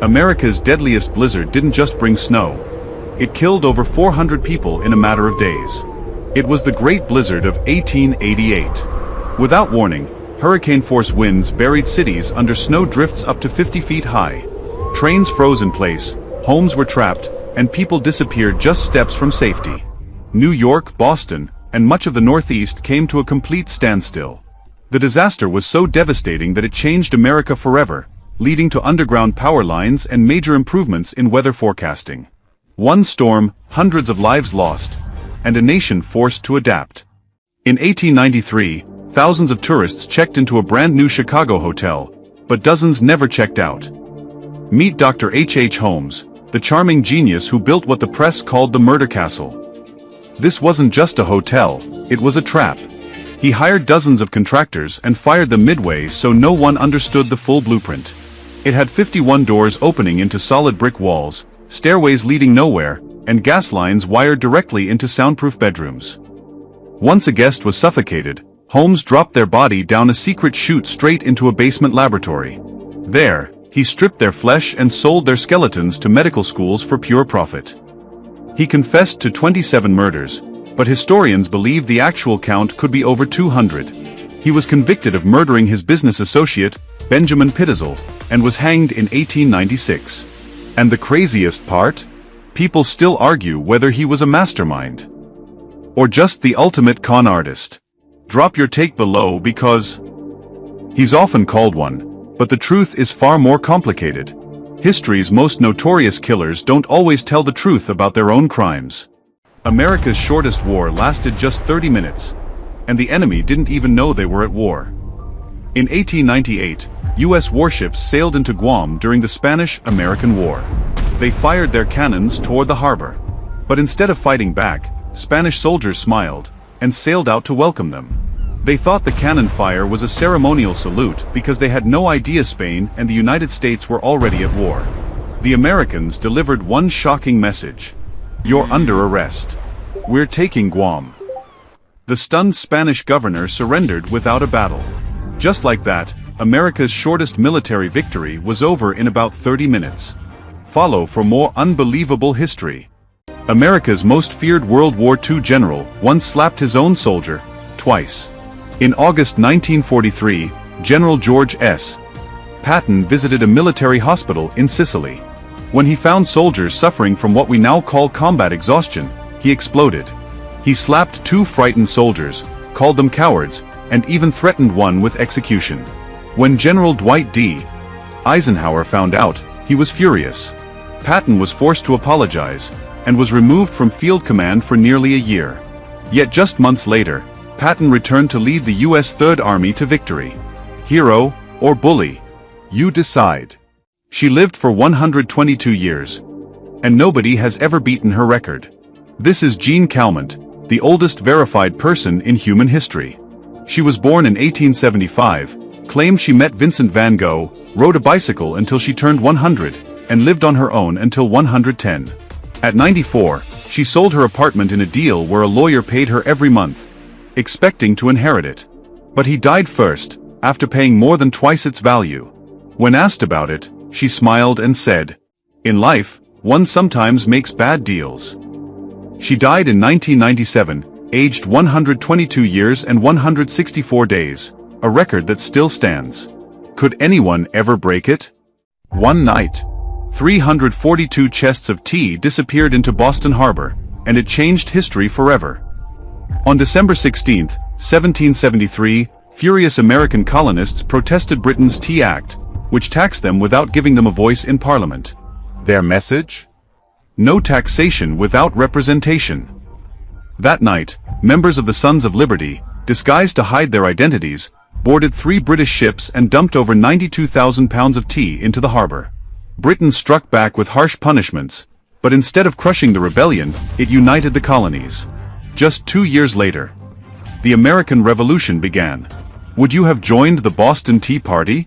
America's deadliest blizzard didn't just bring snow. It killed over 400 people in a matter of days. It was the Great Blizzard of 1888. Without warning, hurricane-force winds buried cities under snow drifts up to 50 feet high. Trains froze in place, homes were trapped, and people disappeared just steps from safety. New York, Boston, and much of the Northeast came to a complete standstill. The disaster was so devastating that it changed America forever, leading to underground power lines and major improvements in weather forecasting. One storm, hundreds of lives lost, and a nation forced to adapt. In 1893, thousands of tourists checked into a brand new Chicago hotel, but dozens never checked out. Meet Dr. H. H. Holmes, the charming genius who built what the press called the Murder Castle. This wasn't just a hotel, it was a trap. He hired dozens of contractors and fired them midway so no one understood the full blueprint. It had 51 doors opening into solid brick walls, stairways leading nowhere, and gas lines wired directly into soundproof bedrooms. Once a guest was suffocated, Holmes dropped their body down a secret chute straight into a basement laboratory. There, he stripped their flesh and sold their skeletons to medical schools for pure profit. He confessed to 27 murders, but historians believe the actual count could be over 200. He was convicted of murdering his business associate, Benjamin Pitezel, and was hanged in 1896. And the craziest part? People still argue whether he was a mastermind or just the ultimate con artist. Drop your take below because he's often called one, but the truth is far more complicated. History's most notorious killers don't always tell the truth about their own crimes. America's shortest war lasted just 30 minutes, and the enemy didn't even know they were at war. In 1898, U.S. warships sailed into Guam during the Spanish-American War. They fired their cannons toward the harbor. But instead of fighting back, Spanish soldiers smiled and sailed out to welcome them. They thought the cannon fire was a ceremonial salute because they had no idea Spain and the United States were already at war. The Americans delivered one shocking message: "You're under arrest. We're taking Guam." The stunned Spanish governor surrendered without a battle. Just like that, America's shortest military victory was over in about 30 minutes. Follow for more unbelievable history. America's most feared World War II general once slapped his own soldier, twice. In August 1943, General George S. Patton visited a military hospital in Sicily. When he found soldiers suffering from what we now call combat exhaustion, he exploded. He slapped two frightened soldiers, called them cowards, and even threatened one with execution. When General Dwight D. Eisenhower found out, he was furious. Patton was forced to apologize, and was removed from field command for nearly a year. Yet just months later, Patton returned to lead the U.S. Third Army to victory. Hero or bully? You decide. She lived for 122 years, and nobody has ever beaten her record. This is Jean Calment, the oldest verified person in human history. She was born in 1875, claimed she met Vincent van Gogh, rode a bicycle until she turned 100, and lived on her own until 110. At 94, she sold her apartment in a deal where a lawyer paid her every month, expecting to inherit it. But he died first, after paying more than twice its value. When asked about it, she smiled and said, "In life, one sometimes makes bad deals." She died in 1997, aged 122 years and 164 days, a record that still stands. Could anyone ever break it? One night, 342 chests of tea disappeared into Boston Harbor, and it changed history forever. On December 16, 1773, furious American colonists protested Britain's Tea Act, which taxed them without giving them a voice in Parliament. Their message? No taxation without representation. That night, members of the Sons of Liberty, disguised to hide their identities, boarded 3 British ships and dumped over 92,000 pounds of tea into the harbor. Britain struck back with harsh punishments, but instead of crushing the rebellion, it united the colonies. Just 2 years later, the American Revolution began. Would you have joined the Boston Tea Party?